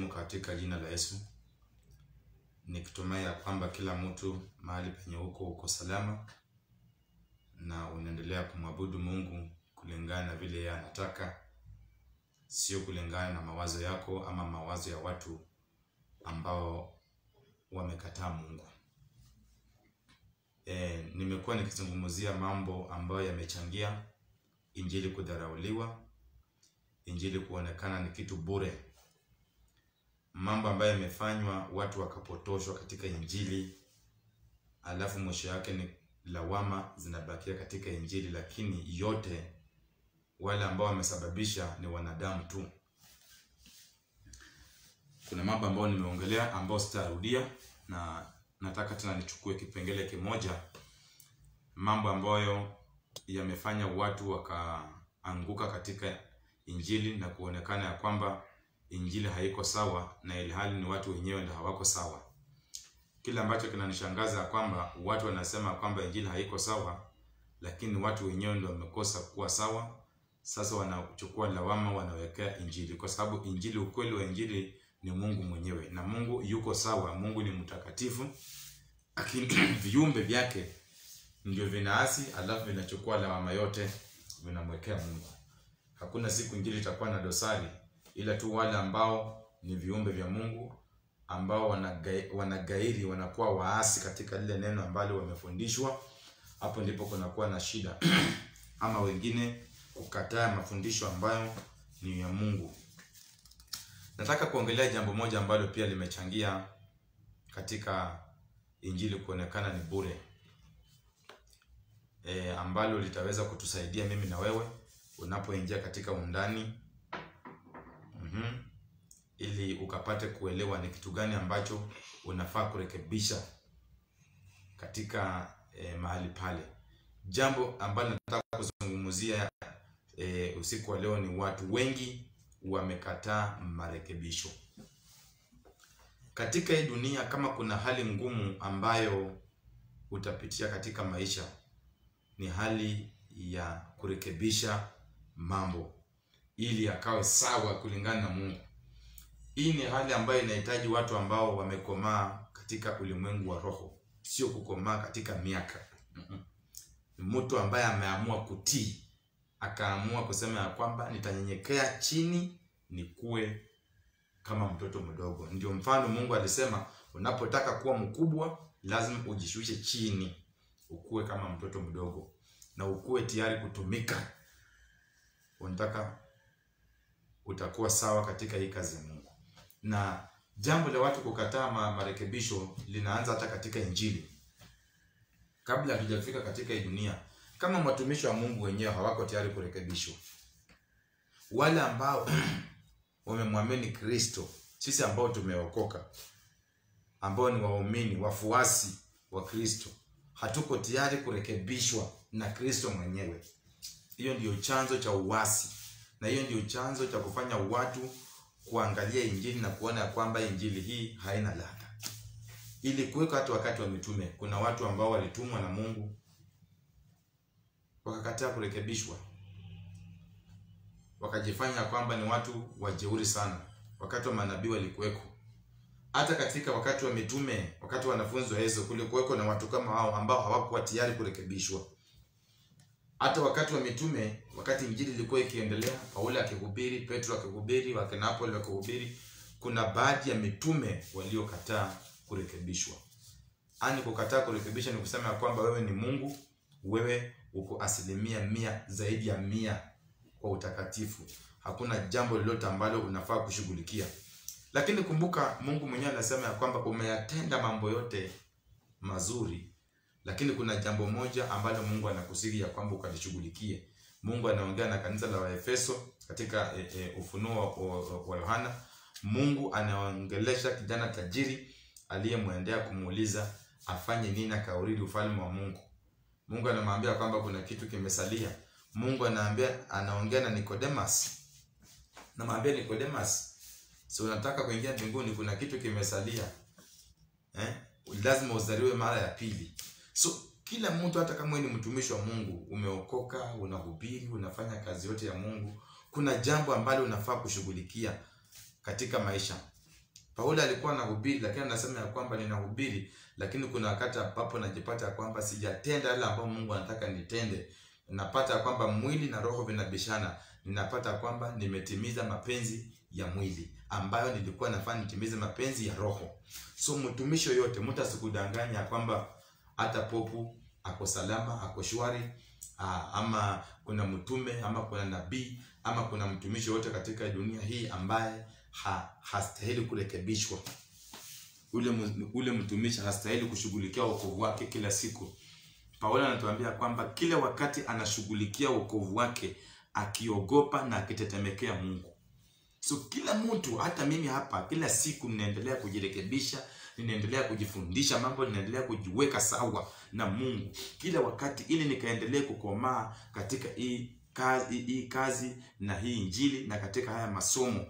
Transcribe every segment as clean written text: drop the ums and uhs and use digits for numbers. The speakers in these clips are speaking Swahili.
Katika jina la Yesu, nikitumai ya kwamba kila mtu mahali penye uko salama na unaendelea kumwabudu Mungu kulingana na vile yeye anataka, sio kulingana na mawazo yako ama mawazo ya watu ambao wamekataa Mungu. Nimekuwa nikizungumzia mambo ambayo yamechangia injili kudharauliwa, injili kuonekana ni kitu bure. Mambo ambayo yamefanywa watu wakapotoshwa katika injili, alafu mwisho yake ni lawama zinabakia katika injili, lakini yote wale ambao wamesababisha ni wanadamu tu. Kuna mambo ambayo nimeongelea ambao sitarudia, na nataka tena nichukue kipengele kimoja, mambo ambayo yamefanya watu wakaanguka katika injili na kuonekana ya kwamba injili haiko sawa, na ilhali ni watu wenyewe ndio hawako sawa. Kile ambacho kinanishangaza kwamba watu wanasema kwamba injili haiko sawa, lakini watu wenyewe ndio wamekosa kuwa sawa. Sasa wanachukua lawama wanawekea injili, kwa sababu injili, ukweli wa injili ni Mungu mwenyewe, na Mungu yuko sawa. Mungu ni mtakatifu, lakini viumbe vyake ndio vinaasi, alafu vinachukua lawama yote vinamwekea Mungu. Hakuna siku injili itakuwa na dosari, ila tu wale ambao ni viumbe vya Mungu ambao wanagairi, wanakuwa waasi katika lile neno ambalo wamefundishwa, hapo ndipo kunakuwa na shida. Ama wengine kukataa mafundisho ambayo ni ya Mungu. Nataka kuongelea jambo moja ambalo pia limechangia katika injili kuonekana ni bure, ambalo litaweza kutusaidia mimi na wewe unapoingia katika undani, ili ukapate kuelewa ni kitu gani ambacho unafaa kurekebisha katika mahali pale. Jambo ambalo nataka kuzungumzia usiku wa leo ni watu wengi wamekataa marekebisho. Katika hii dunia, kama kuna hali ngumu ambayo utapitia katika maisha, ni hali ya kurekebisha mambo ili yakawe sawa kulingana na Mungu. Hii ni hali ambayo inahitaji watu ambao wamekomaa katika ulimwengu wa roho, sio kukomaa katika miaka. Mtu ambaye ameamua kutii, akaamua kusema ya kwamba nitanyenyekea chini nikuwe kama mtoto mdogo. Ndio mfano Mungu alisema unapotaka kuwa mkubwa lazima ujishushe chini, ukue kama mtoto mdogo na ukue tayari kutumika. Unataka utakuwa sawa katika hii kazi ya Mungu. Na jambo la watu kukataa marekebisho linaanza hata katika injili. Kabla hatujafika katika hii dunia, kama watumishi wa Mungu wenyewe hawako tayari kurekebishwa, wale ambao wamemwamini Kristo, sisi ambao tumeokoka, ambao ni waumini, wafuasi wa Kristo, hatuko tayari kurekebishwa na Kristo mwenyewe. Hiyo ndio chanzo cha uasi, na hiyo ndio chanzo cha kufanya watu kuangalia injili na kuona kwamba injili hii haina ladha. Ili kuweka hata wakati wa mitume, kuna watu ambao walitumwa na Mungu wakakataa kurekebishwa, wakajifanya kwamba ni watu wajeuri sana. Wakati wa manabii walikuweko. Hata katika wakati wa mitume, wakati wanafunzi wa Yesu, kulikuweko na watu kama hao ambao hawakuwa tayari kurekebishwa. Hata wakati wa mitume, wakati injili ilikuwa ikiendelea, Paulo akihubiri, Petro akihubiri, wakina Apolo wakihubiri, kuna baadhi ya mitume waliokataa kurekebishwa. Ani kukataa kurekebisha ni kusema kwamba wewe ni Mungu, wewe uko 100% zaidi ya 100 kwa utakatifu. Hakuna jambo lolote ambalo unafaa kushughulikia. Lakini kumbuka, Mungu mwenyewe anasema ya kwamba umeyatenda mambo yote mazuri, lakini kuna jambo moja ambalo Mungu anakusihi ya kwamba ukalishughulikie. Mungu anaongea na kanisa la Waefeso katika Ufunuo wa Yohana. Mungu anaongelesha kijana tajiri aliyemwendea kumuuliza afanye nini akauridi ufalme wa Mungu. Mungu anamwambia kwamba kuna kitu kimesalia. Mungu anaongea na Nicodemus. Namwambia Nicodemus, so unataka kuingia mbinguni, kuna kitu kimesalia. Lazima uzaliwe mara ya pili. So kila mtu, hata kama ni mtumishi wa Mungu, umeokoka, unahubiri, unafanya kazi yote ya Mungu, kuna jambo ambalo unafaa kushughulikia katika maisha. Paulo alikuwa anahubiri, lakini anasema ya kwamba ninahubiri, lakini kuna wakati ambapo najipata ya kwamba sijatenda yale ambayo Mungu anataka nitende. Napata ya kwamba mwili na roho vinabishana. Ninapata kwamba nimetimiza mapenzi ya mwili ambayo nilikuwa nafanya nitimize mapenzi ya roho. So mtumishi yote, mtu asikudanganya kwamba hata popu ako salama, ako shwari, ama kuna mtume, ama kuna nabii, ama kuna mtumishi yote katika dunia hii ambaye hastahili kurekebishwa. Ule mtumishi hastahili kushughulikia wokovu wake kila siku. Paulo anatuambia kwamba kila wakati anashughulikia wokovu wake akiogopa na akitetemekea Mungu. So kila mtu, hata mimi hapa, kila siku ninaendelea kujirekebisha, ninaendelea kujifundisha mambo, ninaendelea kujiweka sawa na Mungu kila wakati, ili nikaendelee kukomaa katika hii kazi na hii injili na katika haya masomo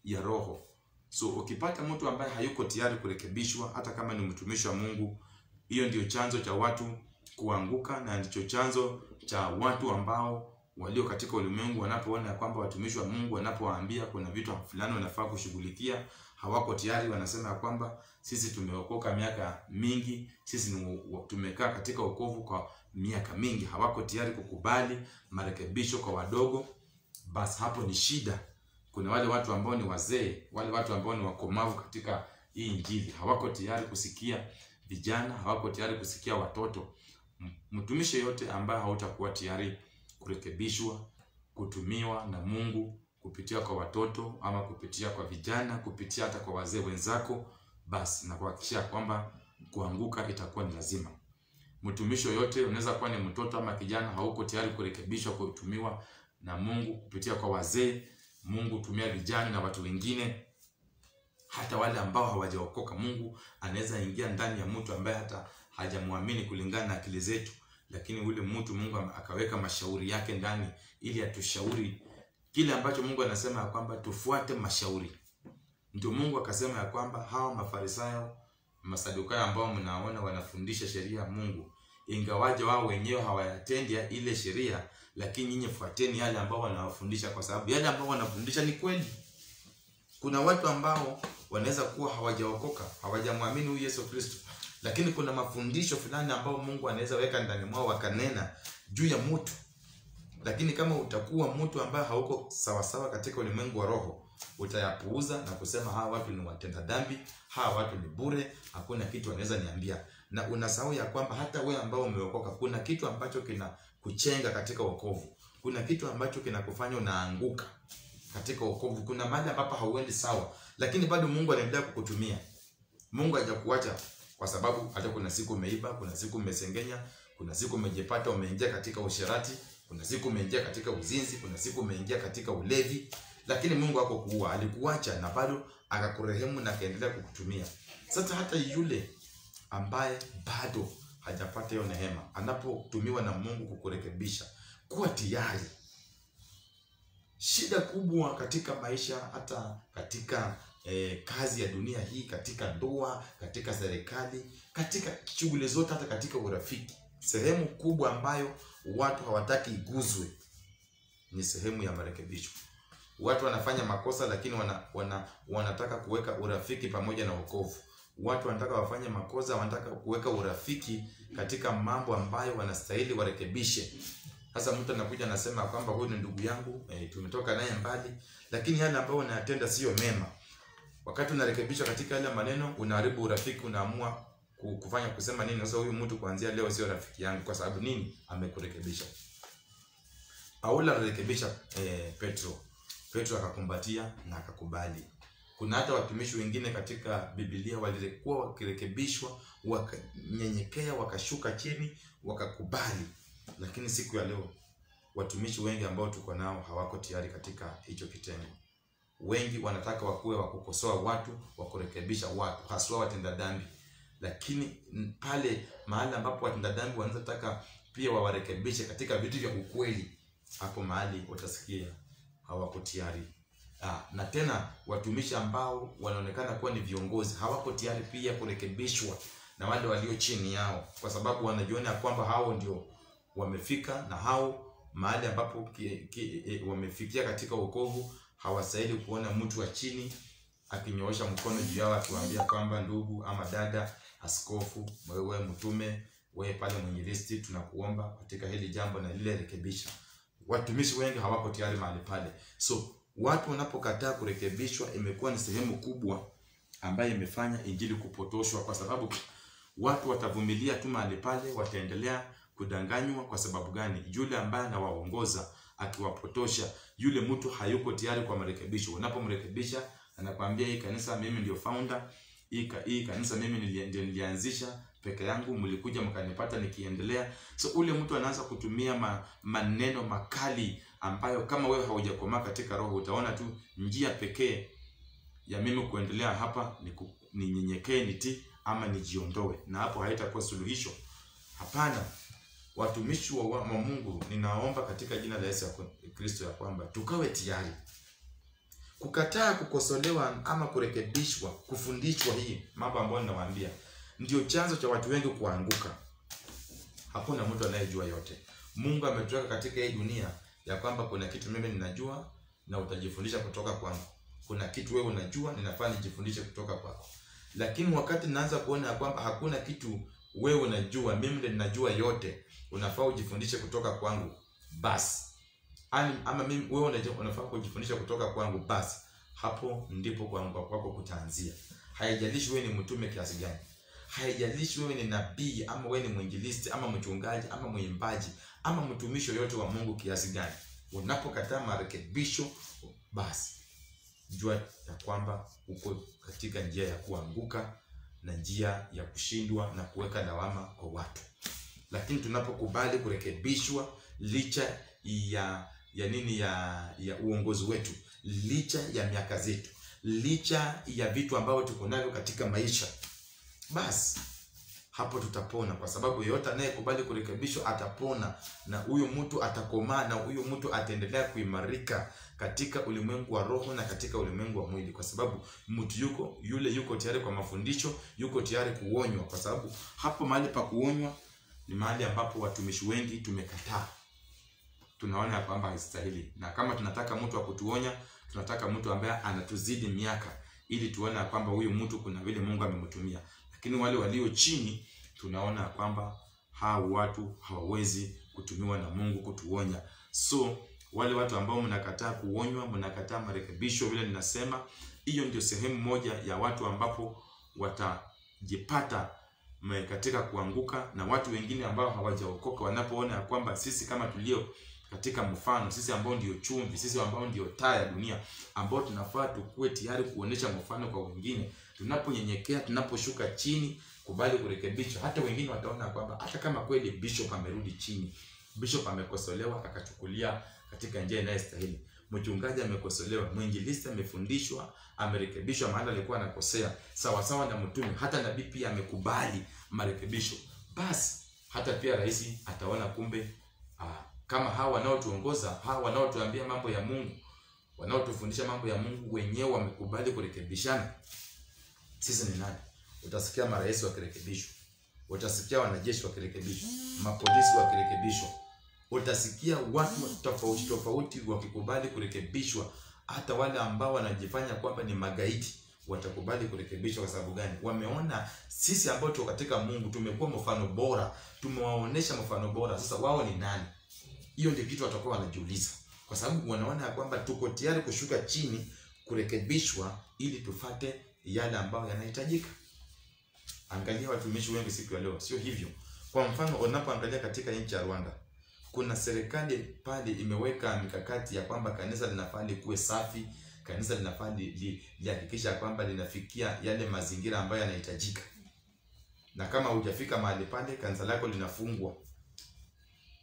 ya roho. So ukipata mtu ambaye hayuko tayari kurekebishwa, hata kama ni mtumishi wa Mungu, hiyo ndio chanzo cha watu kuanguka, na ndicho chanzo cha watu ambao walio katika ulimwengu wanapoona kwamba watumishi wa Mungu wanapowaambia kuna vitu fulani wanafaa kushughulikia, hawako tayari. Wanasema kwamba sisi tumeokoka miaka mingi, sisi tumekaa katika wokovu kwa miaka mingi. Hawako tayari kukubali marekebisho kwa wadogo. Basi hapo ni shida. Kuna wale watu ambao ni wazee, wale watu ambao ni wakomavu katika hii injili, hawako tayari kusikia vijana, hawako tayari kusikia watoto. Mtumishi yote ambaye hautakuwa tayari kurekebishwa, kutumiwa na Mungu kupitia kwa watoto, ama kupitia kwa vijana, kupitia hata kwa wazee wenzako, basi na kuhakikisha kwamba kuanguka itakuwa ni lazima. Mtumishi yote, unaweza kuwa ni mtoto ama kijana, hauko tayari kurekebishwa, kutumiwa na Mungu kupitia kwa wazee, Mungu tumia vijana na watu wengine, hata wale ambao hawajaokoka. Mungu anaweza ingia ndani ya mtu ambaye hata hajamwamini kulingana na akili zetu, lakini ule mtu Mungu akaweka mashauri yake ndani ili atushauri kile ambacho Mungu anasema ya kwamba tufuate mashauri. Ndio Mungu akasema ya kwamba hawa Mafarisayo, Masadukayo ambao mnaona wanafundisha sheria ya Mungu, ingawaje wao wenyewe hawayatendi ile sheria, lakini nyinyi fuateni yale ambao wanawafundisha, kwa sababu yale ambao wanafundisha ni kweli. Kuna watu ambao wanaweza kuwa hawajaokoka, hawajamwamini huyu Yesu Kristo, lakini kuna mafundisho fulani ambao Mungu anaweza weka ndani mwao wakanena juu ya mtu. Lakini kama utakuwa mtu ambaye hauko sawa sawa katika ulimwengu wa roho, utayapuuza na kusema hawa watu ni watenda dhambi, hawa watu ni bure, hakuna kitu wanaweza niambia. Na unasahau ya kwamba hata wewe ambao umeokoka, kuna kitu ambacho kinakuchenga katika wokovu. Kuna kitu ambacho kinakufanya unaanguka katika wokovu. Kuna mahali ambapo hauendi sawa, lakini bado Mungu anaendelea kukutumia. Mungu hajakuacha kwa sababu hata kuna siku umeiba, kuna siku umesengenya, kuna siku umejipata umeingia katika usherati, kuna siku umeingia katika uzinzi, kuna siku umeingia katika ulevi, lakini Mungu hakukuua, alikuacha na bado akakurehemu na akaendelea kukutumia. Sasa hata yule ambaye bado hajapata hiyo neema, anapotumiwa na Mungu kukurekebisha, kuwa tayari. Shida kubwa katika maisha, hata katika kazi ya dunia hii, katika ndoa, katika serikali, katika shughuli zote, hata katika urafiki, sehemu kubwa ambayo watu hawataki iguzwe ni sehemu ya marekebisho. Watu wanafanya makosa, lakini wanataka kuweka urafiki pamoja na wokovu. Watu wanataka wafanye makosa, wanataka kuweka urafiki katika mambo ambayo wanastahili warekebishe. Sasa mtu anakuja anasema kwamba huyu ni ndugu yangu, tumetoka naye mbali, lakini yale ambayo unayatenda sio mema. Wakati unarekebisha katika yale maneno, unaharibu urafiki, unaamua kufanya kusema nini, sasa huyu mtu kuanzia leo sio rafiki yangu. Kwa sababu nini? Amekurekebisha. Paulo alirekebisha Petro akakumbatia na akakubali. Kuna hata watumishi wengine katika Biblia walikuwa wakirekebishwa, wakanyenyekea, wakashuka chini, wakakubali. Lakini siku ya leo watumishi wengi ambao tuko nao hawako tayari katika hicho kitengo. Wengi wanataka wakuwe wakukosoa watu, wakurekebisha watu, haswa watenda dhambi. Lakini pale mahali ambapo watenda dhambi wanataka pia wawarekebishe katika vitu vya ukweli, hapo mahali utasikia hawako tayari. Na tena watumishi ambao wanaonekana kuwa ni viongozi hawako tayari pia kurekebishwa na wale walio chini yao, kwa sababu wanajiona kwamba hao ndio wamefika, na hao mahali ambapo wamefikia katika wokovu hawastahili kuona mtu wa chini akinyoosha mkono juu yao akiwaambia kwamba ndugu ama dada, askofu, wewe mtume, wewe pale mwinjilisti, tunakuomba katika hili jambo na lile rekebisha. Watumishi wengi hawako tayari mahali pale. So watu wanapokataa kurekebishwa, imekuwa ni sehemu kubwa ambayo imefanya injili kupotoshwa, kwa sababu watu watavumilia tu mahali pale, wataendelea kudanganywa. Kwa sababu gani? Yule ambaye anawaongoza akiwapotosha, yule mtu hayuko tayari kwa marekebisho. Unapomrekebisha anakuambia hii kanisa mimi ndio founder, hii kanisa mimi nilianzisha peke yangu, mlikuja mkanipata nikiendelea. So ule mtu anaanza kutumia maneno makali ambayo kama wewe haujakomaa katika roho, utaona tu njia pekee ya mimi kuendelea hapa ni nyenyekee, nitii ama nijiondoe, na hapo haitakuwa suluhisho. Hapana. Watumishi wa Mungu, ninaomba katika jina la Yesu Kristo ya kwamba tukawe tayari kukataa kukosolewa ama kurekebishwa, kufundishwa. Hii mambo ambayo ninawaambia ndio chanzo cha watu wengi kuanguka. Hakuna mtu anayejua yote. Mungu ametuweka katika hii dunia ya kwamba kuna kitu mimi ninajua na utajifundisha kutoka kwangu. Kuna kitu wewe unajua, ninafaa nijifundishe kutoka kwako. Lakini wakati naanza kuona ya kwamba hakuna kitu wewe unajua, mimi ndiye ninajua yote, unafaa ujifundishe kutoka kwangu, basi. Ama mimi wewe unafaa kujifundisha kutoka kwangu, basi. Hapo ndipo kuanguka kwako kutaanzia. Haijalishi wewe ni mtume kiasi gani. Haijalishi wewe ni nabii ama wewe ni mwinjilisti ama mchungaji ama mwimbaji ama mtumishi yote wa Mungu kiasi gani. Unapokataa marekebisho, basi jua ya kwamba uko katika njia ya kuanguka na njia ya kushindwa na kuweka lawama kwa watu. Lakini tunapokubali kurekebishwa, licha ya uongozi wetu, licha ya miaka zetu, licha ya vitu ambavyo tuko navyo katika maisha, basi hapo tutapona. Kwa sababu yote anayekubali kurekebishwa atapona, na huyo mtu atakomaa, na huyo mtu ataendelea kuimarika katika ulimwengu wa roho na katika ulimwengu wa mwili. Kwa sababu mtu yuko tayari kwa mafundisho, yuko tayari kuonywa. Kwa sababu hapo mahali pa kuonywa ni mahali ambapo watumishi wengi tumekataa. Tunaona kwamba haistahili. Na kama tunataka mtu wa kutuonya, tunataka mtu ambaye anatuzidi miaka, ili tuone kwamba huyu mtu kuna vile Mungu amemtumia. Lakini wale walio chini, tunaona kwamba hao watu hawawezi kutumiwa na Mungu kutuonya. So wale watu ambao mnakataa kuonywa, mnakataa marekebisho, vile ninasema, hiyo ndio sehemu moja ya watu ambapo watajipata katika kuanguka. Na watu wengine ambao hawajaokoka wanapoona kwamba sisi kama tulio katika mfano, sisi ambao ndio chumvi, sisi ambao ndio taa ya dunia, ambao tunafaa tukue tayari kuonesha mfano kwa wengine, tunaponyenyekea, tunaposhuka chini, kubali kurekebishwa, hata wengine wataona kwamba hata kama kweli bishop amerudi chini, bishop amekosolewa akachukulia katika njia inayostahili, mchungaji amekosolewa, mwinjilisti amefundishwa, amerekebishwa mahali alikuwa anakosea, sawa sawa na mtume, hata nabii pia amekubali marekebisho, basi hata pia rais ataona kumbe kama hawa wanaotuongoza, hawa wanaotuambia mambo ya Mungu, wanaotufundisha mambo ya Mungu, wenyewe wamekubali kurekebishana, sisi ni nani? Utasikia marais wakirekebishwa, utasikia wanajeshi wakirekebishwa, mapolisi wakirekebishwa, utasikia watu tofauti wakikubali kurekebishwa. Hata wale ambao wanajifanya kwamba ni magaidi watakubali kurekebishwa. Kwa sababu gani? Wameona sisi ambao tuko katika Mungu tumekuwa mfano bora, tumewaonesha mfano bora. Sasa wao ni nani? Hiyo ndio kitu watakuwa wanajiuliza, kwa sababu wanaona kwamba tuko tayari kushuka chini kurekebishwa ili tufate yale ambayo yanahitajika. Angalia watumishi wengi siku ya leo sio hivyo. Kwa mfano, unapoangalia katika nchi ya Rwanda, kuna serikali pale imeweka mikakati ya kwamba kanisa linafaa kuwe safi, kanisa linafaa lihakikisha kwamba linafikia yale mazingira ambayo yanahitajika. Na kama hujafika mahali pale, kanisa lako linafungwa.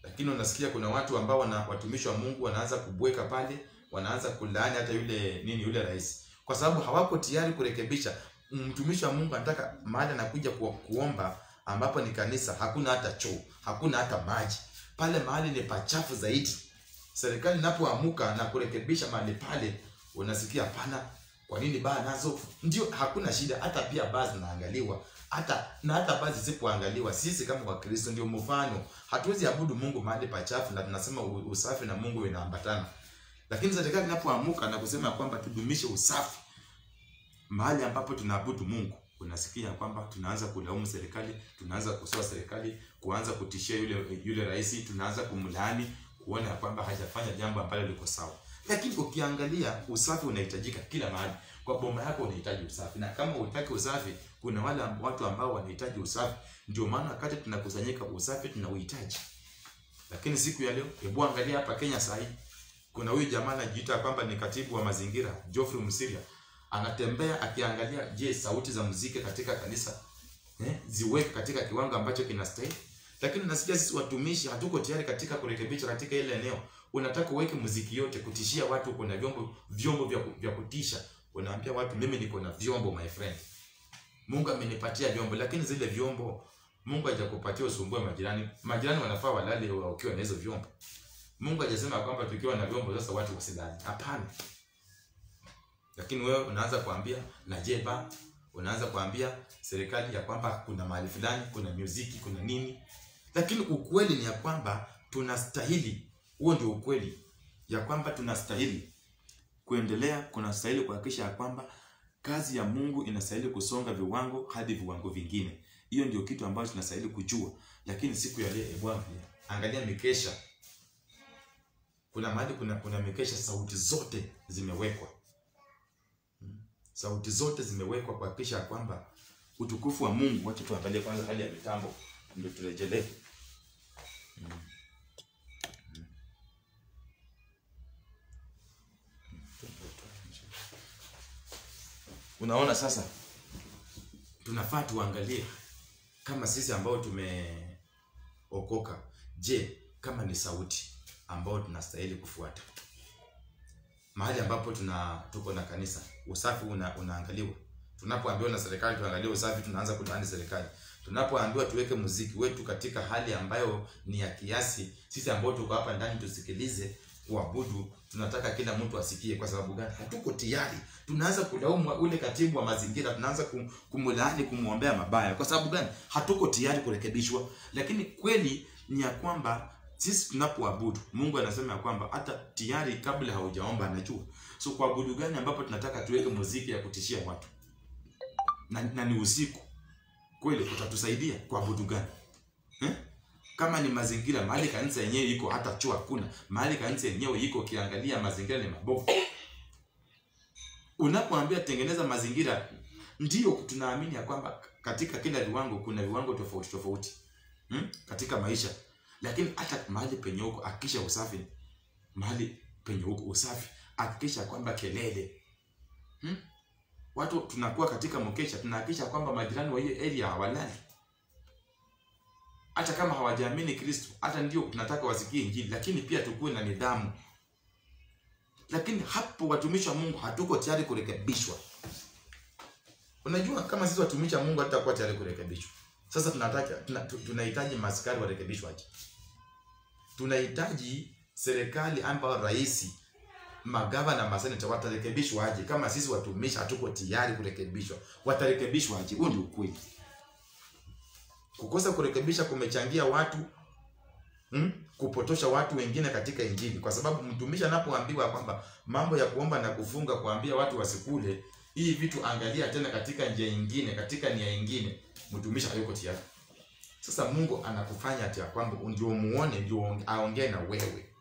Lakini unasikia kuna watu ambao watumishi wa Mungu wanaanza kubweka pale, wanaanza kulaani hata yule rais, kwa sababu hawako tayari kurekebisha. Mtumishi wa Mungu anataka mahali anakuja kuomba ambapo ni kanisa, hakuna hata choo, hakuna hata maji. Pale mahali ni pachafu zaidi. Serikali inapoamuka na kurekebisha mahali pale, unasikia hapana, kwa nini baa nazo? Ndio, hakuna shida, hata pia baa zinaangaliwa. Hata baa zisipoangaliwa, sisi kama Wakristo ndio mfano. Hatuwezi abudu Mungu mahali pachafu, na tunasema usafi na Mungu inaambatana. Lakini serikali inapoamuka na kusema kwamba tudumishe usafi, mahali ambapo tunaabudu Mungu, unasikia kwamba tunaanza kulaumu serikali, tunaanza kusoa serikali, kuanza kutishia yule rais, tunaanza kumlaani, kuona kwamba hajafanya jambo ambalo liko sawa. Lakini ukiangalia usafi unahitajika kila mahali. Kwa boma yako unahitaji usafi. Na kama unataka usafi, kuna wale watu ambao wanahitaji usafi. Ndio maana wakati tunakusanyika usafi tunauhitaji. Lakini siku ya leo, hebu angalia hapa Kenya sasa hivi. Kuna huyu jamaa anajiita kwamba ni katibu wa mazingira, Geoffrey Musiria. Anatembea akiangalia, je, sauti za muziki katika kanisa ziweke katika kiwango ambacho kinastahili. Lakini nasikia sisi watumishi hatuko tayari katika kurekebisha katika ile eneo. Unataka uweke muziki yote kutishia watu, kuna vyombo vya kutisha. Unaambia watu mimi niko na vyombo my friend. Mungu amenipatia vyombo, lakini zile vyombo Mungu hajakupatia usumbue majirani. Majirani wanafaa walale wakiwa na hizo vyombo. Mungu hajasema kwamba tukiwa na vyombo sasa watu wasilale. Hapana. Lakini wewe unaanza kuambia najeba, unaanza kuambia serikali ya kwamba kuna mahali fulani, kuna muziki, kuna nini. Lakini ukweli ni ya kwamba tunastahili, huo ndio ukweli, ya kwamba tunastahili kuendelea, kunastahili kuhakikisha ya kwamba kazi ya Mungu inastahili kusonga viwango hadi viwango vingine. Hiyo ndio kitu ambacho tunastahili kujua. Lakini siku ya leo angalia mikesha. Kuna mahali kuna mikesha, sauti zote zimewekwa. Sauti zote zimewekwa kuhakikisha kwamba utukufu wa Mungu. Wacha tuangalie kwanza hali ya mitambo ndio turejelee. Unaona sasa tunafaa tuangalie kama sisi ambao tumeokoka, je, kama ni sauti ambao tunastahili kufuata. Mahali ambapo tuko na kanisa, usafi unaangaliwa. Tunapoambiwa na serikali tuangalie usafi, tunaanza kulaani serikali. Tunapoambiwa tuweke muziki wetu katika hali ambayo ni ya kiasi, sisi ambao tuko hapa ndani tusikilize, kuabudu, tunataka kila mtu asikie. Kwa sababu gani? Hatuko tayari. Tunaanza kulaumu ule katibu wa mazingira, tunaanza kumlaani, kumuombea mabaya. Kwa sababu gani? Hatuko tayari kurekebishwa. Lakini kweli ni ya kwamba sisi tunapoabudu, Mungu anasema ya kwamba hata tayari kabla haujaomba anajua. So kuabudu gani ambapo tunataka tuweke muziki ya kutishia watu? Na ni usiku. Kweli utatusaidia kuabudu gani? Kama ni mazingira, mahali kanisa yenyewe iko hata choo hakuna. Mahali kanisa yenyewe iko kiangalia mazingira ni mabovu. Unapoambia tengeneza mazingira, ndio tunaamini ya kwamba katika kila viwango kuna viwango tofauti tofauti katika maisha. Lakini hata mahali penye huko hakikisha usafi. Mahali penye huko usafi, hakikisha kwamba kelele. Watu tunakuwa katika mkesha, tunahakikisha kwamba majirani wa hiyo area hawalali. Hata kama hawajaamini Kristo, hata ndio tunataka wasikie Injili, lakini pia tukue na nidhamu. Lakini hapo watumishi wa Mungu hatuko tayari kurekebishwa. Unajua kama sisi watumishi wa Mungu hatutakuwa tayari kurekebishwa. Sasa tunahitaji maskari warekebishwe aje. Tunahitaji serikali ambayo rais, magavana na maseneta watarekebishwa aje kama sisi watumishi hatuko tayari kurekebishwa. Watarekebishwa aje? Huo ndio ukweli. Kukosa kurekebisha kumechangia watu kupotosha watu wengine katika Injili. Kwa sababu mtumishi anapoambiwa kwamba mambo ya kuomba na kufunga, kuambia watu wasikule, hii vitu angalia tena katika njia nyingine, katika nia nyingine, mtumishi hayuko tayari. Sasa Mungu anakufanya ati kwamba ndio muone, ndio aongee na wewe.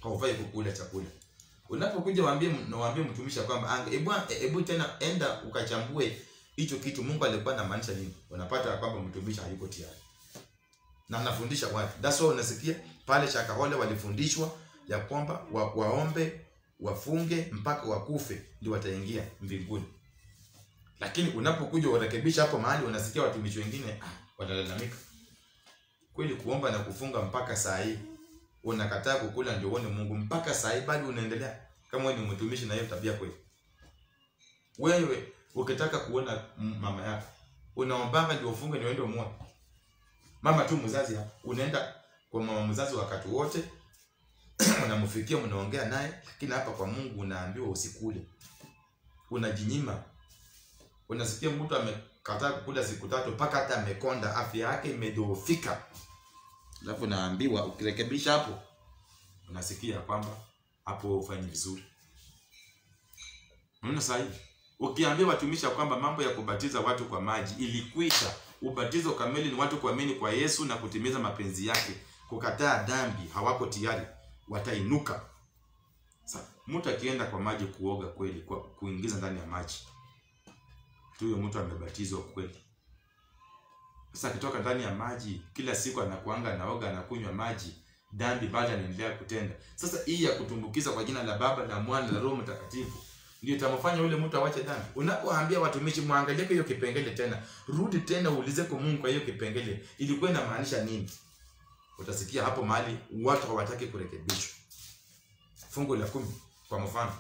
Haufai kukula chakula. Unapokuja waambie mtumishi kwamba hebu tena enda ukachambue hicho kitu Mungu alikuwa anamaanisha nini. Unapata kwamba mtumishi hayuko tayari. Na anafundisha watu. That's why unasikia pale Shakahole walifundishwa ya kwamba waombe, wafunge mpaka wakufe ndio wataingia mbinguni. Lakini unapokuja urekebisha hapo mahali, unasikia watumishi wengine wanalalamika. Kweli kuomba na kufunga mpaka saa hii, unakataa kukula ndio uone Mungu mpaka saa hii bado unaendelea? Kama wewe ni mtumishi na hiyo tabia kweli. Wewe ukitaka kuona mama yako, unaomba ndio ufunge ndio uende muone. Mama tu mzazi hapa, unaenda kwa mama mzazi wakati wote, unamfikia, mnaongea naye, lakini hapa kwa Mungu unaambiwa usikule. Unajinyima. Unasikia mtu amekataa kukula siku 3 mpaka hata amekonda, afya yake imedhoofika. Alafu naambiwa ukirekebisha hapo, unasikia kwamba hapo ufanye vizuri. Unaona sasa hivi Ukiambia watumishi kwamba mambo ya kubatiza watu kwa maji ilikwisha, ubatizo kamili ni watu kuamini kwa Yesu na kutimiza mapenzi yake, kukataa dhambi, hawako tayari, watainuka. Sasa mtu akienda kwa maji kuoga kweli, kwa kuingiza ndani ya maji, huyo mtu amebatizwa kweli. Sasa akitoka ndani ya maji kila siku anakuanga naoga, anakunywa maji, dhambi bado anaendelea kutenda. Sasa hii ya kutumbukiza kwa jina la Baba na Mwana na Roho Mtakatifu ndio itamfanya yule mtu awache dhambi. Unapoambia watumishi muangalie hiyo kipengele tena, rudi tena uulize kwa Mungu kwa hiyo kipengele ilikuwa inamaanisha nini. Utasikia hapo mahali watu hawataki kurekebishwa. Fungu la 10 kwa mfano,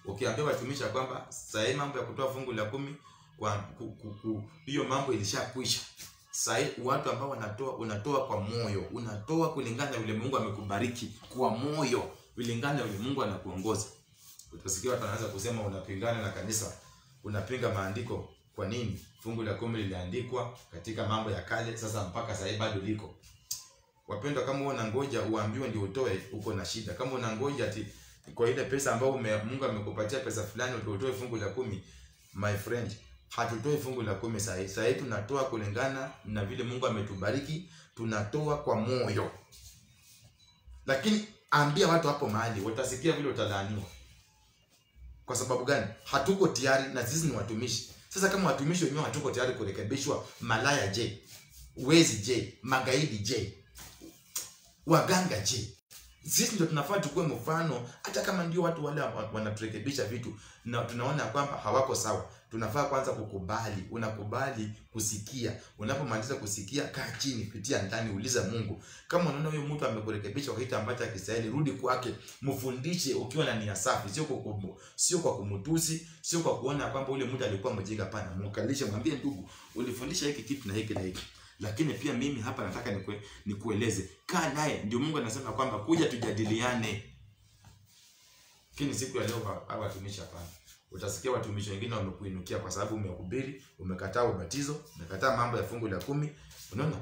ukiambia watumishi kwamba sasa mambo ya kutoa fungu la 10 kwa hiyo mambo ilishakwisha. Sasa watu ambao unatoa kwa moyo, unatoa kulingana na yule Mungu amekubariki kwa moyo, kulingana na yule Mungu anakuongoza. Utasikia watu wanaanza kusema unapingana na kanisa, unapinga maandiko. Kwa nini? Fungu la 10 liliandikwa katika mambo ya kale, sasa mpaka sasa bado liko. Wapendwa, kama unangoja uambiwe ndio utoe, uko na shida. Kama unangoja ati kwa ile pesa ambayo Mungu amekupatia pesa fulani utoe fungu la 10, my friend, hatutoi fungu la 10 sasa. Sasa tunatoa kulingana na vile Mungu ametubariki, tunatoa kwa moyo. Lakini ambia watu hapo mahali, watasikia vile utalaaniwa. Kwa sababu gani? Hatuko tayari, na sisi ni watumishi. Sasa kama watumishi wenyewe hatuko tayari kurekebishwa, malaya je? Wezi je? Magaidi je? Waganga je? Sisi ndio tunafaa tukue mfano. Hata kama ndio watu wale wanaturekebisha vitu na tunaona kwamba hawako sawa, tunafaa kwanza kukubali. Unakubali kusikia. Unapomaliza kusikia, kaa chini, pitia ndani, uliza Mungu. Kama unaona huyo mtu amekurekebisha kwa kitu ambacho hakistahili, rudi kwake, mfundishe ukiwa na nia safi, sio kwa kumtusi, sio kwa kuona kwamba ule mtu alikuwa mjinga. Pana mkalishe, mwambie ndugu, ulifundisha hiki kitu na hiki na hiki, lakini pia mimi hapa nataka nikueleze. Kaa naye. Ndio Mungu anasema kwamba kuja tujadiliane. Lakini siku ya leo hawa watumishi hapana. Utasikia watumishi wengine wamekuinukia kwa sababu umehubiri, umekataa ubatizo, umekataa mambo ya fungu la 10, unaona?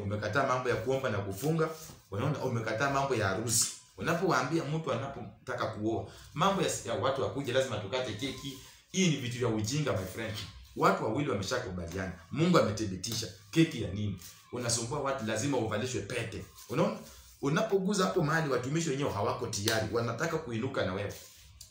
Umekataa mambo ya kuomba na kufunga, unaona? Umekataa mambo ya harusi. Unapowaambia mtu anapotaka kuoa, mambo ya watu wakuja lazima tukate keki, hii ni vitu vya ujinga, my friend. Watu wawili wameshakubaliana, Mungu amethibitisha, keki ya nini? Unasumbua watu, lazima uvalishwe pete. Unaona? Unapoguza hapo mahali watumishi wenyewe hawako tayari, wanataka kuinuka na wewe.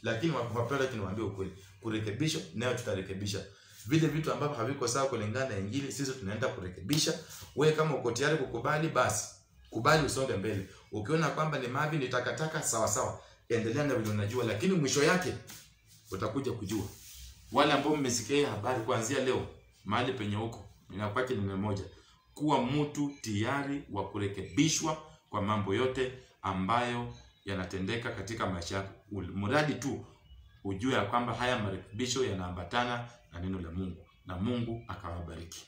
Lakini wapenda tunawaambia ukweli, kurekebisha nayo tutarekebisha. Vile vitu ambavyo haviko sawa kulingana na Injili, sisi tunaenda kurekebisha. Wewe kama uko tayari kukubali, basi kubali, usonge mbele. Ukiona kwamba ni mavi, ni takataka, sawa sawa, endelea na vile unajua, lakini mwisho yake utakuja kujua. Wale ambao mmesikia habari kuanzia leo, mahali penye huko, ninapaki neno moja: kuwa mtu tayari wa kurekebishwa kwa mambo yote ambayo yanatendeka katika maisha yako. Mradi tu ujue ya kwamba haya marekebisho yanaambatana na neno la Mungu, na Mungu akawabariki.